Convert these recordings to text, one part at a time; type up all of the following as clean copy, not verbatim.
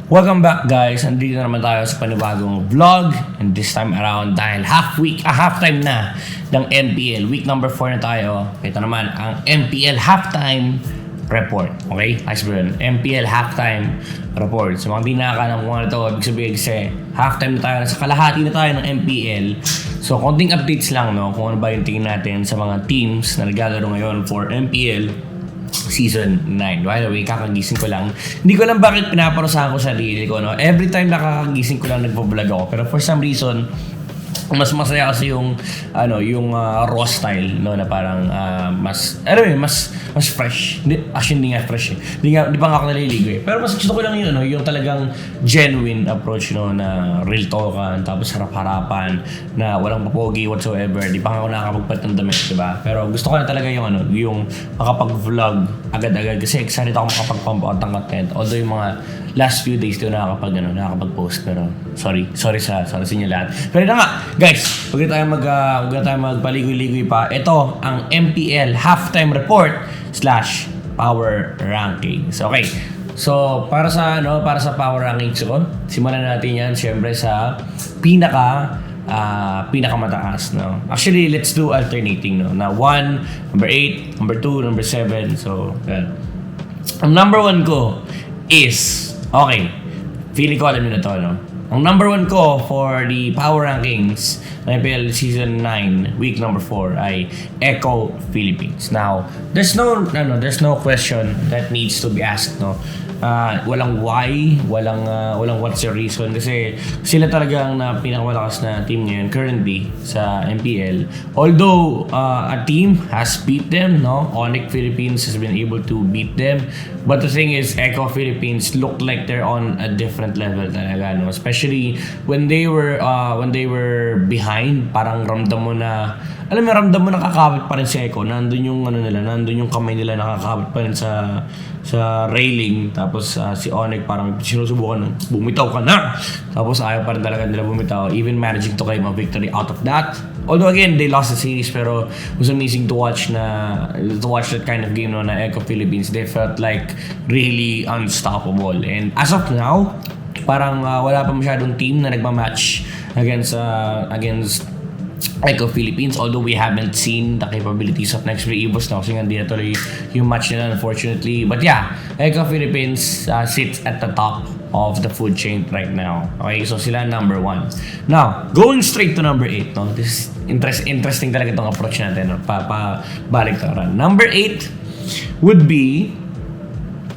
Welcome back guys, andito na naman tayo sa panibagong vlog. And this time around dahil halftime na ng MPL. Week number 4 na tayo. Ito naman ang MPL halftime report. Okay? Ayos ba yun? MPL halftime report. So mga hindi nakakalam kung ano ito, ibig sabihin kasi halftime na tayo, nasa kalahati na tayo ng MPL. So konting updates lang, no, kung ano ba yung tingin natin sa mga teams na naglalaro ngayon for MPL Season 9. By the way, kakagising ko lang. Hindi ko alam bakit pinaparusahan ko sa sarili ko, no? Every time nakakagising ko lang nagpo-vlog ako. Pero for some reason, mas masaya kasi yung raw style, no, na parang mas fresh. Actually hindi nga fresh eh. Hindi pa nga ako naliligo eh. Pero mas gusto ko lang yun, no, yung talagang genuine approach, no, na real talkan, tapos harap-harapan, na walang papogi whatsoever. Di pa nga ako nakakapagpalit ng damit, diba? Pero gusto ko na talaga yung makapag-vlog agad-agad kasi excited ako makapag-pump out ng content. Although yung mga last few days di ako nakakapag-post, pero sorry sa inyo lahat. Pero na nga, guys, huwag na tayo magpaligoy-ligoy pa. Ito ang MPL halftime report / power rankings. Okay. So, para sa power rankings ko, simulan natin yan siyempre sa pinakamataas, no. Actually, let's do alternating, no. Na 1, number 8, number 2, number 7. So, yan. Ang number 1 ko is okay, feeling ko alam nyo na to, no? Ang number 1 ko for the power rankings ng IPL Season 9, week number 4 ay Echo Philippines. Now, there's no question that needs to be asked, no? Walang why, walang what's your reason, kasi sila talagang na pinakamalakas na team ngayon currently sa MPL. Although a team has beat them, no, ONIC Philippines has been able to beat them, but the thing is Echo Philippines look like they're on a different level talaga, no? Especially when they were behind, parang ramdam mo na kakabit pa rin si Echo. Nandun yung kamay nila nakakabit pa rin sa railing. Tapos si ONIC parang sinusubukan ng bumitaw ka na. Tapos ayaw pa rin talaga nila bumitaw, even managing to claim a victory out of that. Although again, they lost the series, pero it was amazing to watch that kind of game, no, na Echo Philippines. They felt like really unstoppable. And as of now, parang wala pa masyadong team na nagma-match against Echo Philippines, although we haven't seen the capabilities of NEXPLAY EVOS na kasi nga hindi natuloy yung match nila, unfortunately. But yeah, Echo Philippines sits at the top of the food chain right now. Okay, so sila number 1. Now, going straight to number 8, no? This is interesting talaga itong approach natin, no? Balik to run. Number 8 would be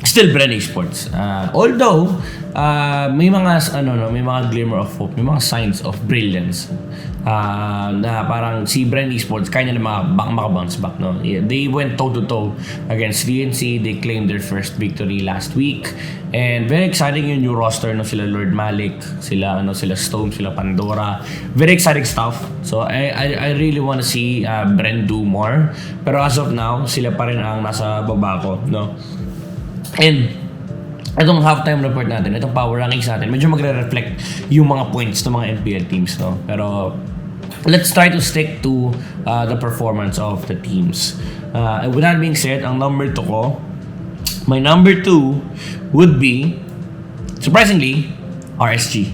still BREN ESPORTS. Although may mga glimmer of hope, may mga signs of brilliance. Na parang si BREN ESPORTS kaya na makabounce back, no? They went toe-to-toe against DNC. They claimed their first victory last week. And very exciting yung new roster, no? Sila Lord Malik, sila Stone, sila Pandora. Very exciting stuff. So I really want to see BREN do more. Pero as of now, sila pa rin ang nasa baba ko, no? And itong halftime report natin, itong power rankings natin, medyo magre-reflect yung mga points ng mga MPL teams, no? Pero let's try to stick to the performance of the teams. And with that being said, ang number 2 ko, my number 2 would be, surprisingly, RSG.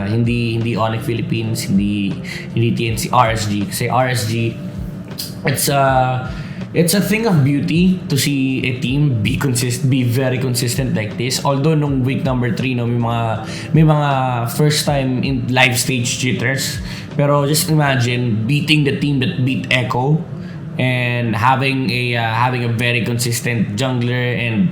Hindi ONIC Philippines, hindi TNC, RSG. Kasi RSG, it's a thing of beauty to see a team be very consistent like this. Although nung week number 3, no, may mga first time in live stage jitters. Pero just imagine beating the team that beat Echo and having a very consistent jungler. And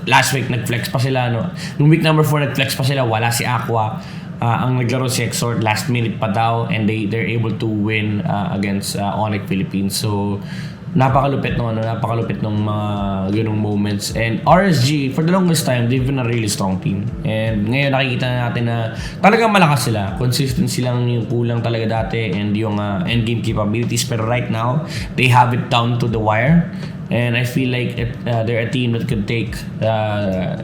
last week nag-flex pa sila, no. Nung week number 4 nag-flex pa sila, wala si Aqua. Ang naglaro si Exort last minute pa daw, and they're able to win against ONIC Philippines. So napakalupit ng mga ganung moments. And RSG, for the longest time, they've been a really strong team. And ngayon nakikita natin na talagang malakas sila. Consistency lang yung kulang talaga dati, and yung endgame capabilities. Pero right now, they have it down to the wire. And I feel like they're a team that could take the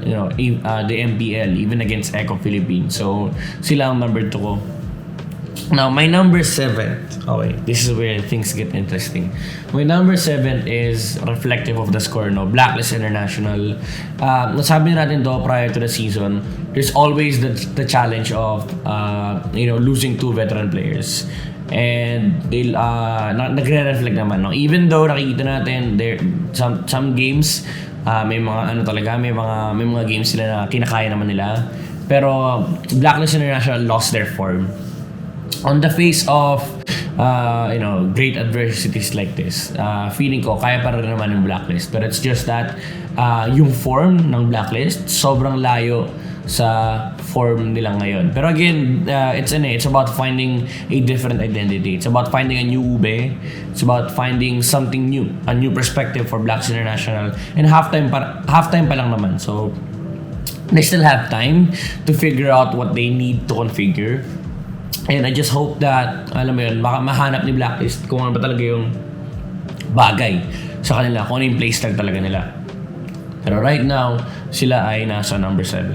MPL even against Echo Philippines. So sila ang number 2 ko. Now, my number 7. Okay, this is where things get interesting. My number 7 is reflective of the score, no? Blacklist International. Nasabi natin do prior to the season, there's always the challenge of, losing 2 veteran players. And they'll nagre-reflect naman, no? Even though nakikita natin there some games may mga may mga games sila na kinakaya naman nila, pero Blacklist International lost their form on the face of great adversities like this. Feeling ko kaya pa rin naman yung Blacklist, but it's just that yung form ng Blacklist sobrang layo sa form nila ngayon. Pero again, it's about finding a different identity. It's about finding a new ube. It's about finding something new, a new perspective for Blacks International. And halftime pa lang naman. So they still have time to figure out what they need to configure. And I just hope that, alam mo yun, mahanap ni Blacklist kung ano ba talaga yung bagay sa kanila, kung ano yung playstyle talaga nila. Pero right now, sila ay nasa number 7.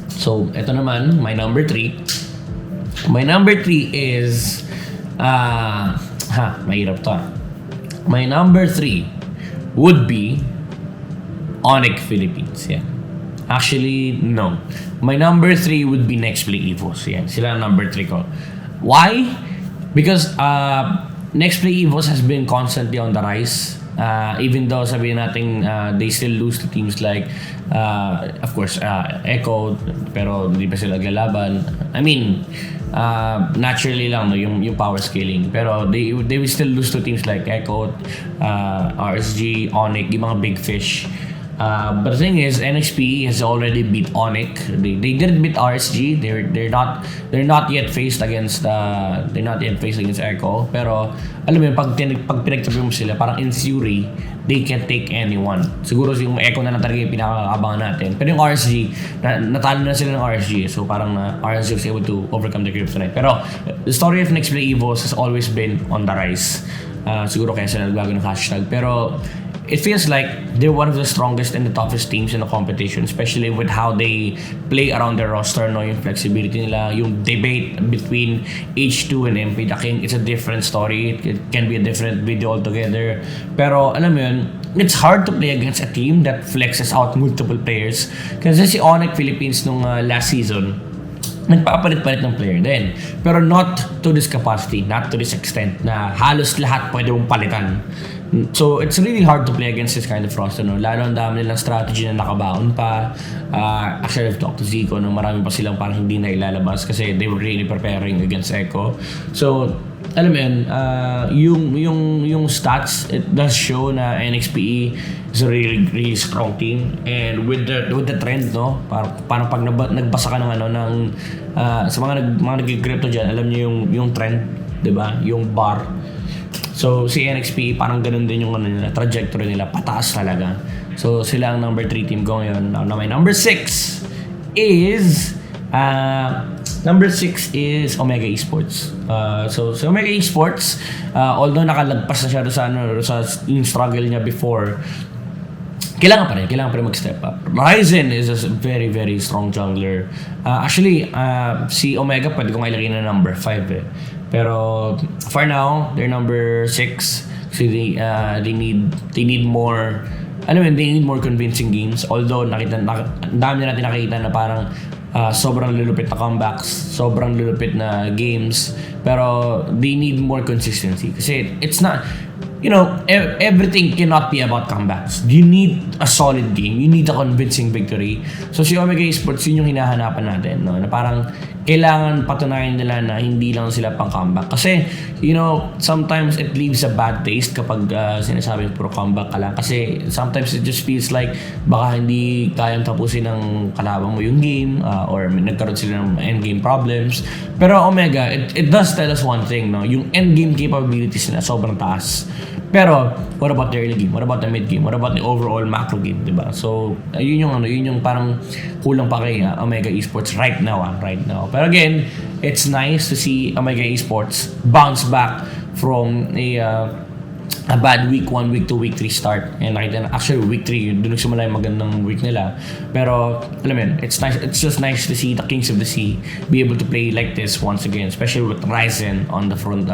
So, ito naman, my number 3. My number 3 is, mahirap to. My number 3 would be ONIC Philippines. Yeah. Actually, no. My number 3 would be NEXPLAY EVOS. Yan. Sila ang number 3 ko. Why? Because NEXPLAY EVOS has been constantly on the rise. Even though sabihin natin they still lose to teams like of course Echo, pero hindi pa sila naglalaban. I mean, naturally lang, no, yung power scaling, pero they will still lose to teams like Echo, RSG, ONIC, yung mga big fish. But the thing is, NXP has already beat ONIC. They didn't beat RSG. They're not yet faced against Echo. Pero alam mo yun, pag pinagtabi mo sila, parang in theory, they can take anyone. Siguro yung Echo na talaga yung pinakaabangan natin. Pero yung RSG, natalo na sila ng RSG. So parang RSG was able to overcome the kryptonite. Pero the story of NEXPLAY EVOS has always been on the rise. Siguro kaya sila nagbago ng hashtag. Pero it feels like they're one of the strongest and the toughest teams in the competition, especially with how they play around their roster, no? Yung flexibility nila, yung debate between H2 and MP Daking, it's a different story. It can be a different video altogether. Pero alam mo yun, it's hard to play against a team that flexes out multiple players. Kasi si ONIC Philippines nung last season, nagpapalit-palit ng player din. Pero not to this capacity, not to this extent, na halos lahat pwede mong palitan. So, it's really hard to play against this kind of roster, no? Lalo ang dami nilang strategy na nakabaon pa. Actually, I've talked to Zico, no? Marami pa silang parang hindi na ilalabas kasi they were really preparing against Echo. So, alam mo yun, yung stats, it does show na NXPE is a really, really strong team. And with the trend, no? Parang pag nagbasa ka ng sa mga nag-crypto dyan, alam niyo yung trend, di ba? Yung bar. So, si NXP, parang ganun din yung trajectory nila. Pataas talaga. So, sila ang number 3 team ko ngayon. Now, my number 6 is Omega ESPORTS. So Omega ESPORTS, although nakalagpas na siya sa yung struggle niya before, kailangan pa rin mag-step up. Ryzen is a very, very strong jungler. Actually, si Omega pwede kong ilagay na number 5 eh. Pero for now, they're number 6. So they need more, they need more convincing games. Although dami natin nakita na parang sobrang lulupit na comebacks, sobrang lulupit na games, pero they need more consistency. Kasi it's not, everything cannot be about comebacks. You need a solid game. You need a convincing victory. So si Omega Esports, yun yung hinahanapan natin, no? Na parang kailangan patunayan nila na hindi lang sila pang comeback. Kasi, sometimes it leaves a bad taste kapag sinasabing puro comeback ka lang. Kasi sometimes it just feels like baka hindi kayang tapusin ng kalaban mo yung game, or nagkaroon sila ng endgame problems. Pero Omega, it does tell us one thing, no? Yung endgame capabilities nila sobrang taas. Pero what about the early game? What about the mid game? What about the overall macro game, 'di ba? So, yun yung parang kulang pa kay Omega Esports right now. Pero again, it's nice to see Omega Esports bounce back from a a bad week 1, week 2, week 3 start. And nakita na, actually week 3, doon nagsimula yung magandang week nila. Pero, alam mo yun, it's just nice to see the Kings of the Sea be able to play like this once again, especially with Ryzen on the front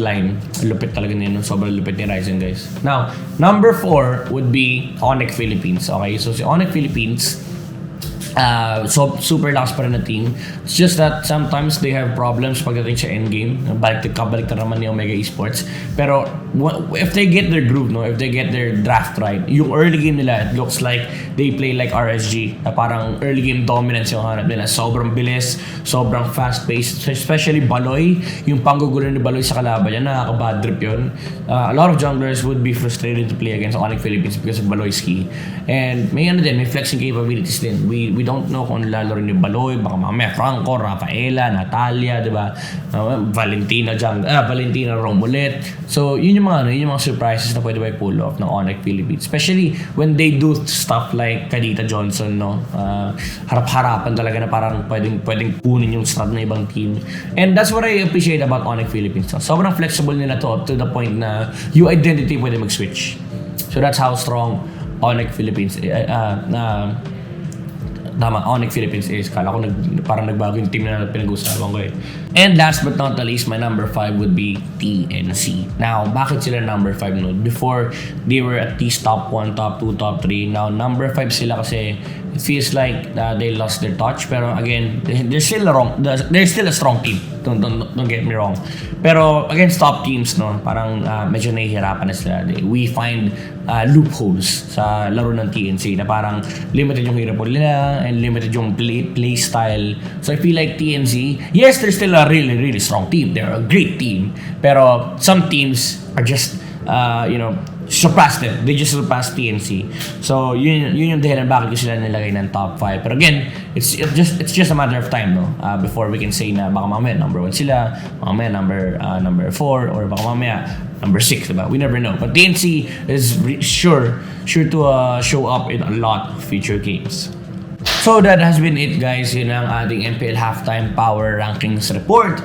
line. Lupit talaga nila, sobrang lupit ni Ryzen, guys. Now, number 4 would be ONIC Philippines. Okay, so si ONIC Philippines, so super lakas pa rin na team. It's just that sometimes they have problems pagdating sa endgame. Balik naman ni Omega Esports. Pero if they get their groove, if they get their draft right, yung early game nila, it looks like they play like RSG. Na parang early game dominance yung hanap nila. Sobrang bilis, sobrang fast paced. Especially Baloy, yung panggugulo ni Baloy sa kalaban niya, nakaka-bad trip yun. A lot of junglers would be frustrated to play against ONIC Philippines because of Baloy's key. And may flexing capabilities din. We don't know kung lalaro ni Baloy, baka mamaya Franco, Rafaela, Natalia, di ba? Valentina Romulet. So, yun yung mga surprises na pwede ba i-pull off ng ONIC Philippines. Especially when they do stuff like Kadita Johnson, no? Harap-harapan talaga na parang pwedeng kunin yung strat ng ibang team. And that's what I appreciate about ONIC Philippines. So, sobrang flexible nila to the point na yung identity pwede mag-switch. So, that's how strong ONIC Philippines ONIC Philippines is. Kala ko parang nagbago yung team na pinag-usapan ko eh. And last but not the least, my number 5 would be TNC. Now, bakit sila number 5 no? Before, they were at least top 1, top 2, top 3. Now, number 5 sila kasi it feels like they lost their touch. Pero again, they're still a strong team. Don't get me wrong. Pero against top teams, no, parang medyo nahihirapan na sila. We find loopholes sa laro ng TNC na parang limited yung hero pool nila and limited yung play style. So I feel like TNC, yes, they're still a really, really strong team. They're a great team. Pero some teams are just, surpassed them. They just surpassed TNC. So yun yung dahilan bakit ko sila nilagay ng top 5. Pero again, it's just a matter of time, no? Before we can say na baka mamaya number 1 sila, baka mamaya number 4, or baka mamaya number 6, diba? We never know. But TNC is sure to show up in a lot of future games. So that has been it, guys. Yun ang ating MPL Halftime Power Rankings Report.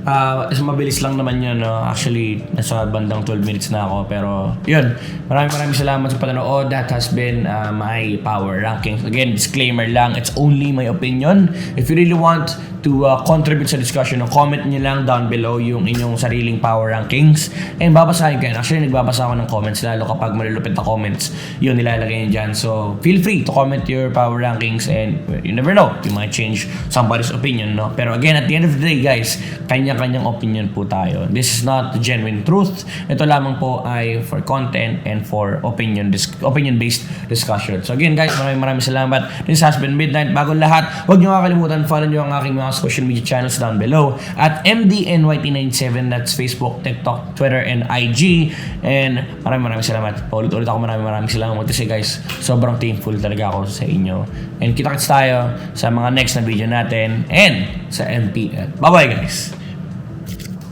Mabilis lang naman yun, no? Actually, nasa bandang 12 minutes na ako. Pero, yun. Maraming salamat sa panonood. That has been my power rankings. Again, disclaimer lang, it's only my opinion. If you really want to contribute sa discussion, comment nyo lang down below yung inyong sariling power rankings. And babasahin ko yan. Actually, nagbabasa ako ng comments, lalo kapag malulupit na comments, yun nilalagay nyo dyan. So, feel free to comment your power rankings and you never know, you might change somebody's opinion, no? Pero again, at the end of the day, guys, kanya-kanyang opinion po tayo. This is not the genuine truth. Ito lamang po ay for content and for opinion-based discussion. So again, guys, maraming salamat. This has been Midnight. Bago lahat, huwag nyo kakalimutan, follow nyo ang aking mga social media channels down below at MDNYT97. That's Facebook, TikTok, Twitter, and IG. And maraming salamat. Paulit-ulit ako, maraming salamat. Kasi guys, sobrang thankful talaga ako sa inyo. And kita-kits tayo sa mga next na video natin and sa MPL. Bye-bye, guys!